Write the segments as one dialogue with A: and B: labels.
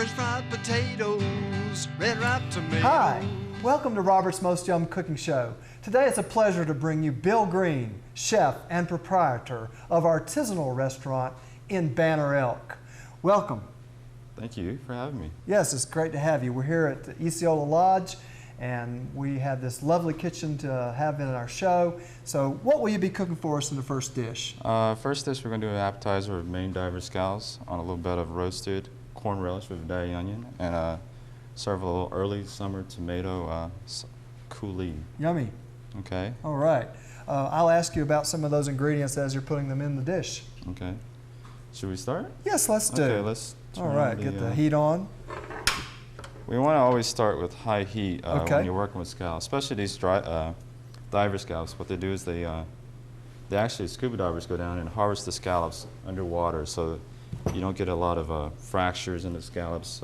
A: fresh fried potatoes, red ripe tomatoes.
B: Hi, welcome to Robert's Most Yum Cooking Show. Today it's a pleasure to bring you Bill Green, chef and proprietor of Artisanal restaurant in Banner Elk. Welcome.
C: Thank you for having me.
B: Yes, it's great to have you. We're here at the Eseeola Lodge, and we have this lovely kitchen to have in our show. So what will you be cooking for us in the first dish?
C: First dish, we're going to do an appetizer of Maine diver scallops on a little bit of roasted corn relish with Vidalia onion, and serve a little early summer tomato coulis.
B: Yummy.
C: Okay.
B: All right. I'll ask you about some of those ingredients as you're putting them in the dish.
C: Okay. Should we start?
B: Yes, let's do.
C: Okay, let's turn
B: All right, get the heat on.
C: We want to always start with high heat
B: Okay.
C: when you're working with scallops, especially these dry, diver scallops. What they do is they actually, scuba divers go down and harvest the scallops underwater, so you don't get a lot of fractures in the scallops.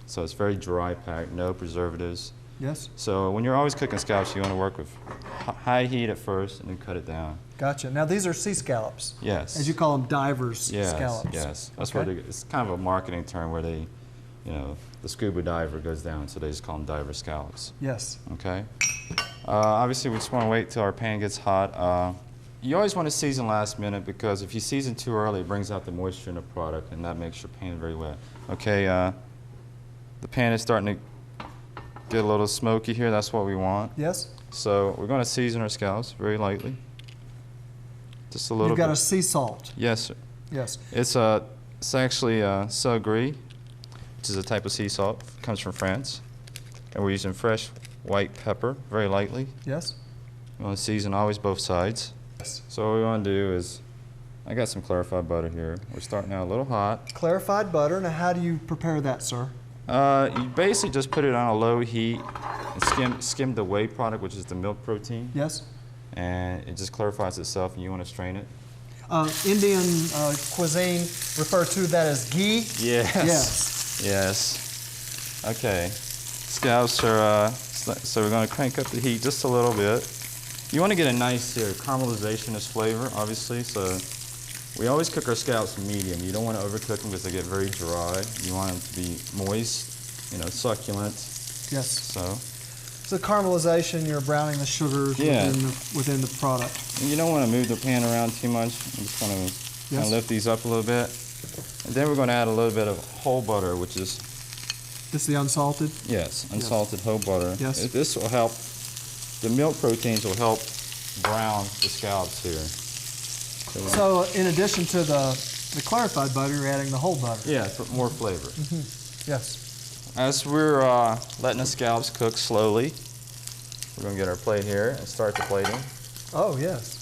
C: So it's very dry packed, no preservatives.
B: Yes.
C: So when you're always cooking scallops, you want to work with high heat at first and then cut it down.
B: Gotcha. Now these are sea scallops.
C: Yes.
B: As you call them, divers
C: Yes,
B: scallops.
C: yes. That's
B: Okay.
C: what it's kind of a marketing term where they, you know, the scuba diver goes down, so they just call them diver scallops.
B: Yes.
C: Okay. Obviously, we just want to wait till our pan gets hot. You always want to season last minute, because if you season too early, it brings out the moisture in the product, and that makes your pan very wet. Okay. The pan is starting to get a little smoky here. That's what we want.
B: Yes.
C: So we're going to season our scallops very lightly. Just a little
B: You've got
C: bit.
B: a sea salt.
C: Yes, sir.
B: Yes.
C: It's actually so gris, which is a type of sea salt. It comes from France. And we're using fresh white pepper, very lightly.
B: Yes.
C: You want to season always both sides.
B: Yes.
C: So what we want to do is, I got some clarified butter here. We're starting out a little hot.
B: Clarified butter. Now how do you prepare that, sir?
C: You basically just put it on a low heat and skim the whey product, which is the milk protein.
B: Yes.
C: And it just clarifies itself, and you want to strain it.
B: Indian cuisine refer to that as ghee.
C: Yes.
B: Yes.
C: Yes. Okay. Scallops are, so we're going to crank up the heat just a little bit. You want to get a nice caramelization flavor, obviously, so we always cook our scallops medium. You don't want to overcook them because they get very dry. You want them to be moist, you know, succulent.
B: Yes.
C: So
B: caramelization, you're browning the sugars within the product.
C: and you don't want to move the pan around too much. I'm just going to kind of lift these up a little bit. And then we're going to add a little bit of whole butter, which is...
B: This is the unsalted?
C: Yes, unsalted whole butter.
B: Yes.
C: This will help, the milk proteins will help brown the scallops here.
B: So in addition to the clarified butter, you're adding the whole butter?
C: Yeah, for more flavor.
B: Mm-hmm. Yes.
C: As we're letting the scallops cook slowly, we're going to get our plate here and start the plating.
B: Oh, yes.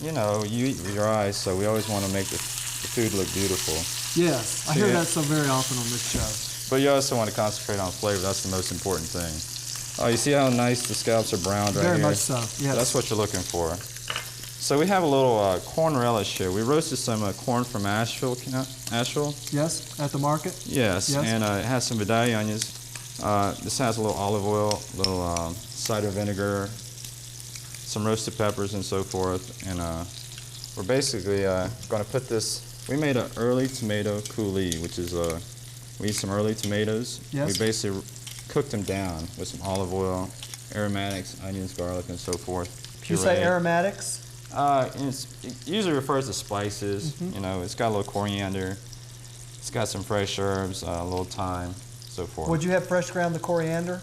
C: You know, you eat with your eyes, so we always want to make the food look beautiful.
B: Yes, I hear that so very often on this show.
C: But you also want to concentrate on flavor. That's the most important thing. Oh, you see how nice the scallops are browned right here?
B: Very much so, yes.
C: That's what you're looking for. So we have a little corn relish here. We roasted some corn from Asheville.
B: Yes, at the market?
C: Yes,
B: Yes.
C: and it has some Vidalia onions. This has a little olive oil, a little cider vinegar, some roasted peppers and so forth. And we're basically going to put this, we made an early tomato coulis, which is, we use some early tomatoes.
B: Yes.
C: We basically cooked them down with some olive oil, aromatics, onions, garlic, and so forth.
B: You say aromatics?
C: It usually refers to spices.
B: Mm-hmm.
C: You know, it's got a little coriander, it's got some fresh herbs, a little thyme, so forth.
B: Would you have fresh ground the coriander?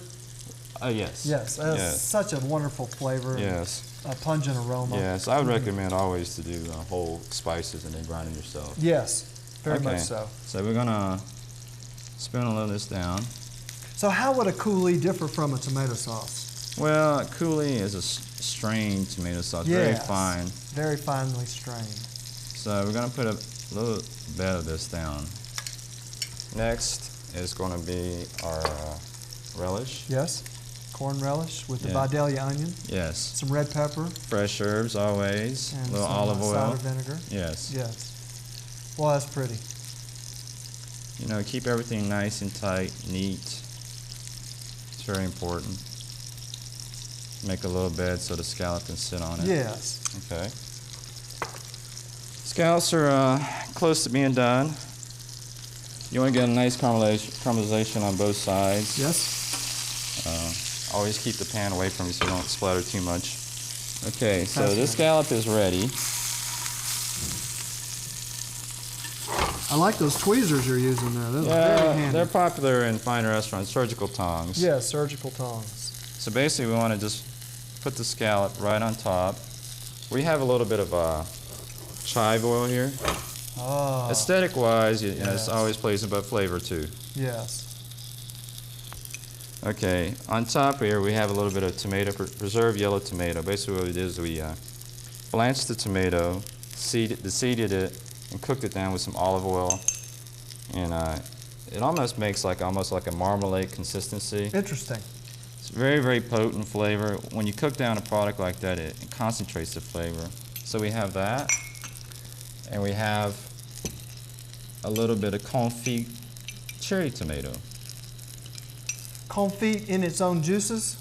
C: Yes.
B: Yes, that's such a wonderful flavor.
C: Yes.
B: A pungent aroma.
C: Yes, I would recommend always to do whole spices and then grind them yourself.
B: Yes, very much so.
C: So we're gonna spin a little of this down.
B: So how would a coulis differ from a tomato sauce?
C: Well, coulis is a strained tomato sauce, very fine.
B: Very finely strained.
C: So we're going to put a little bit of this down. Next is going to be our relish.
B: Yes, corn relish with the Vidalia onion.
C: Yes.
B: Some red pepper.
C: Fresh herbs always.
B: And
C: a little
B: some
C: olive oil.
B: cider vinegar.
C: Yes.
B: Yes. Well, that's pretty.
C: You know, keep everything nice and tight, neat. It's very important. Make a little bed so the scallop can sit on it.
B: Yes.
C: Okay. Scallops are close to being done. You want to get a nice caramelization on both sides.
B: Yes.
C: Always keep the pan away from you so you don't splatter too much. Okay, so
B: That's
C: this
B: right.
C: scallop is ready.
B: I like those tweezers you're using there. Those are very
C: Yeah,
B: handy.
C: they're popular in fine restaurants, surgical tongs.
B: Yeah, surgical tongs.
C: So basically we want to just put the scallop right on top. We have a little bit of chive oil here.
B: Oh.
C: Aesthetic-wise, you know,
B: Yes.
C: it's always pleasing, but flavor too.
B: Yes.
C: Okay, on top here we have a little bit of tomato, preserved yellow tomato. Basically what we did is we blanched the tomato, seeded it, and cooked it down with some olive oil. And it almost makes almost like a marmalade consistency.
B: Interesting.
C: It's very, very potent flavor. When you cook down a product like that, it concentrates the flavor. So we have that, and we have a little bit of confit cherry tomato.
B: Confit in its own juices?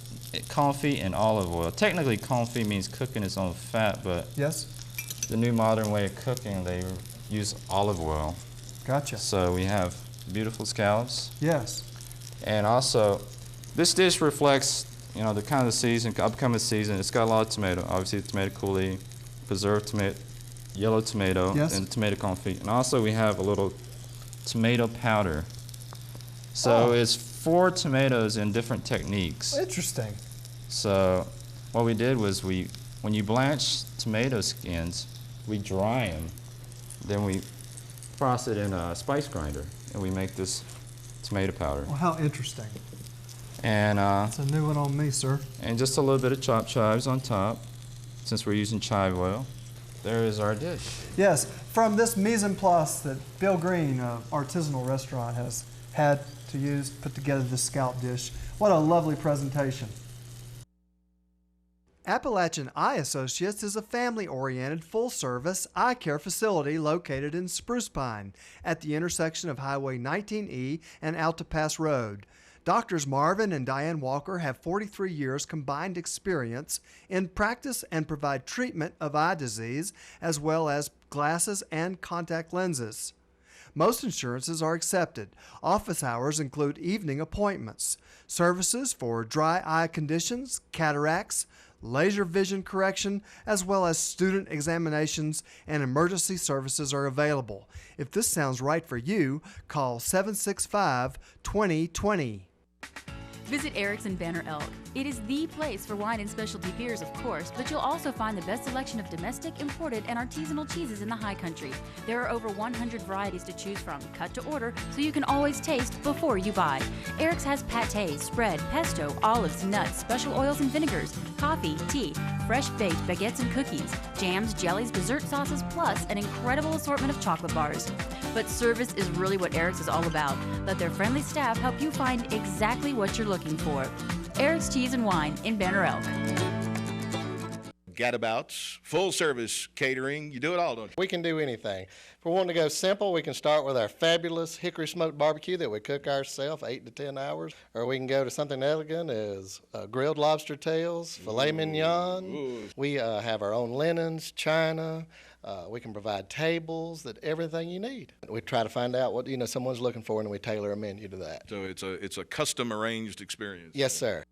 C: Confit and olive oil. Technically, confit means cooking its own fat, but
B: Yes.
C: the new modern way of cooking, they use olive oil.
B: Gotcha.
C: So we have beautiful scallops.
B: Yes.
C: And also, this dish reflects, you know, the kind of season, upcoming season. It's got a lot of tomato. Obviously, tomato coulis, preserved tomato, yellow tomato,
B: Yes.
C: and tomato confit. And also, we have a little tomato powder. So it's 4 tomatoes in different techniques.
B: Interesting.
C: So what we did was when you blanch tomato skins, we dry them, then we process it in a spice grinder, and we make this tomato powder.
B: Well, how interesting.
C: And
B: That's a new one on me, sir.
C: and just a little bit of chopped chives on top, since we're using chive oil. There is our dish.
B: Yes, from this mise en place that Bill Green of Artisanal Restaurant has had to use, put together this scallop dish. What a lovely presentation. Appalachian Eye Associates is a family-oriented, full-service eye care facility located in Spruce Pine at the intersection of Highway 19E and Alta Pass Road. Doctors Marvin and Diane Walker have 43 years combined experience in practice and provide treatment of eye disease as well as glasses and contact lenses. Most insurances are accepted. Office hours include evening appointments. Services for dry eye conditions, cataracts, laser vision correction, as well as student examinations and emergency services are available. If this sounds right for you, call 765-2020.
D: Visit Eric's in Banner Elk. It is the place for wine and specialty beers, of course, but you'll also find the best selection of domestic, imported, and artisanal cheeses in the high country. There are over 100 varieties to choose from, cut to order, so you can always taste before you buy. Eric's has pâté, spread, pesto, olives, nuts, special oils and vinegars, coffee, tea, fresh baked baguettes and cookies, jams, jellies, dessert sauces, plus an incredible assortment of chocolate bars. But service is really what Eric's is all about. Let their friendly staff help you find exactly what you're looking for. Eric's Cheese and Wine in Banner Elk.
E: Gadabouts, full service catering, you do it all, don't you?
F: We can do anything. If we want to go simple, we can start with our fabulous hickory smoked barbecue that we cook ourselves 8 to 10 hours. Or we can go to something elegant as grilled lobster tails, filet mignon.
E: Ooh.
F: We have our own linens, china. We can provide tables, everything you need. We try to find out what someone's looking for, and we tailor a menu to that.
E: So it's a custom arranged experience.
F: Yes, sir.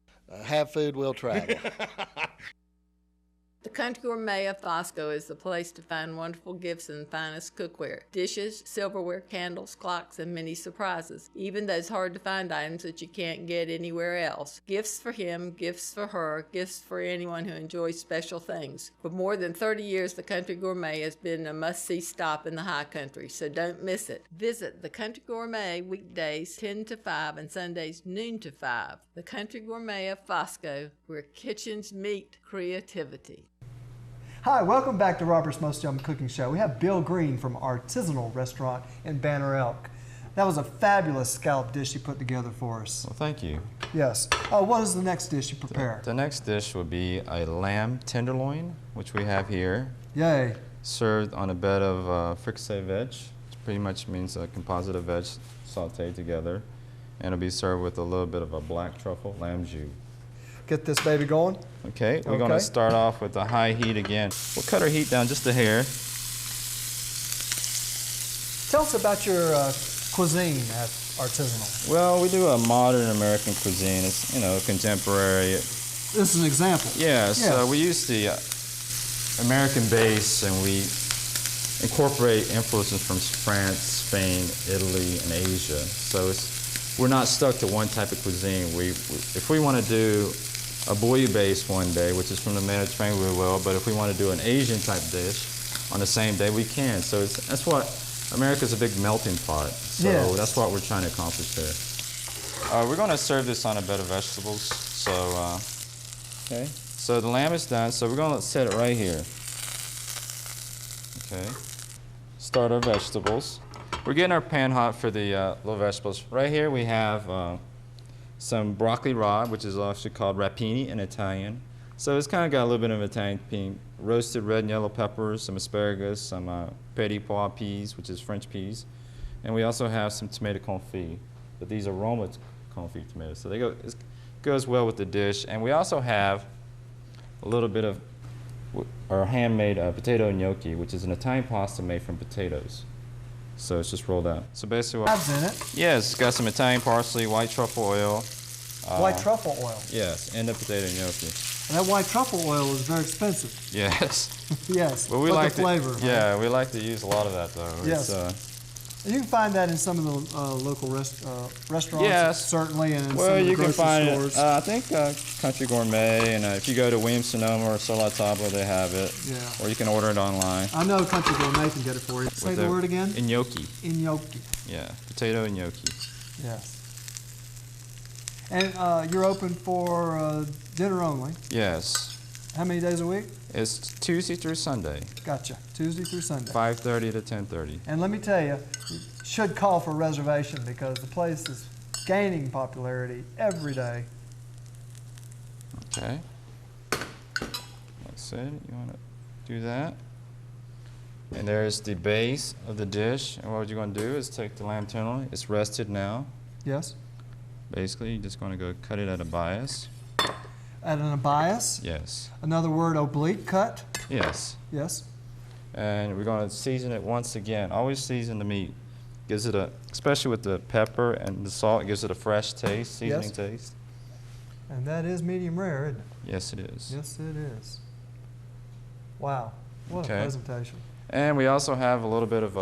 F: Have food, will travel.
G: The Country Gourmet of Fosco is the place to find wonderful gifts and finest cookware, dishes, silverware, candles, clocks, and many surprises, even those hard-to-find items that you can't get anywhere else. Gifts for him, gifts for her, gifts for anyone who enjoys special things. For more than 30 years, the Country Gourmet has been a must-see stop in the high country, so don't miss it. Visit the Country Gourmet weekdays 10 to 5 and Sundays noon to 5. The Country Gourmet of Fosco, where kitchens meet creativity.
B: Hi, welcome back to Robert's Mostyum Cooking Show. We have Bill Green from Artisanal Restaurant in Banner Elk. That was a fabulous scallop dish you put together for us.
C: Well, thank you.
B: Yes. What is the next dish you prepare?
C: The next dish will be a lamb tenderloin, which we have here,
B: Yay.
C: served on a bed of fricassee veg, which pretty much means a composite of veg sauteed together, and it'll be served with a little bit of a black truffle lamb jus.
B: Get this baby going.
C: Okay, we're going to start off with the high heat again. We'll cut our heat down just a hair.
B: Tell us about your cuisine at Artisanal?
C: Well, we do a modern American cuisine. It's, you know, contemporary.
B: This is an example.
C: Yeah, so
B: Yes.
C: we use the American base and we incorporate influences from France, Spain, Italy, and Asia. So we're not stuck to one type of cuisine. If we want to do a bouillon base one day, which is from the Mediterranean, we will, but if we want to do an Asian type dish on the same day, we can. So that's what, America's a big melting pot. So
B: Yes.
C: that's what we're trying to accomplish here. We're going to serve this on a bed of vegetables. So, okay. So the lamb is done, so we're going to set it right here. Okay. Start our vegetables. We're getting our pan hot for the little vegetables. Right here we have some broccoli raw, which is also called rapini in Italian. So it's kind of got a little bit of Italian pink. Roasted red and yellow peppers, some asparagus, some petit pois peas, which is French peas. And we also have some tomato confit. But these are Roma confit tomatoes. So it goes well with the dish. And we also have a little bit of our handmade potato gnocchi, which is an Italian pasta made from potatoes. So it's just rolled out. So basically,
B: Crabs in it.
C: yes, it's got some Italian parsley, white truffle oil.
B: White truffle oil.
C: Yes, and the potato gnocchi.
B: And that white truffle oil is very expensive.
C: Yes.
B: Yes.
C: Well, we
B: but
C: like
B: the flavor. Right?
C: Yeah, we like to use a lot of that though.
B: Yes. And you can find that in some of the local restaurants,
C: Yes.
B: certainly, and in some
C: Well,
B: of the
C: you can
B: grocery
C: find
B: stores.
C: it. I think Country Gourmet, and if you go to Williams-Sonoma or Solatable, they have it.
B: Yeah.
C: Or you can order it online.
B: I know Country Gourmet can get it for you. Say
C: With
B: the word again.
C: Gnocchi.
B: Gnocchi.
C: Yeah, potato gnocchi.
B: Yes. And you're open for dinner only.
C: Yes.
B: How many days a week?
C: It's Tuesday through Sunday,
B: Gotcha. Tuesday through Sunday.
C: 5:30 to 10:30.
B: And let me tell you, you should call for reservation because the place is gaining popularity every day.
C: Okay. That's it. You want to do that? And there's the base of the dish. And what you're going to do is take the lamb tenderloin. It's rested now.
B: Yes?
C: Basically, you're just going to go cut it at a bias.
B: At an abias.
C: Yes.
B: Another word, oblique cut.
C: Yes.
B: Yes.
C: And we're going to season it once again. Always season the meat. Gives it especially with the pepper and the salt, it gives it a fresh taste, seasoning
B: Yes.
C: taste.
B: And that is medium rare, isn't it?
C: Yes, it is.
B: Yes, it is. Wow. What
C: Okay.
B: a presentation.
C: And we also have a little bit of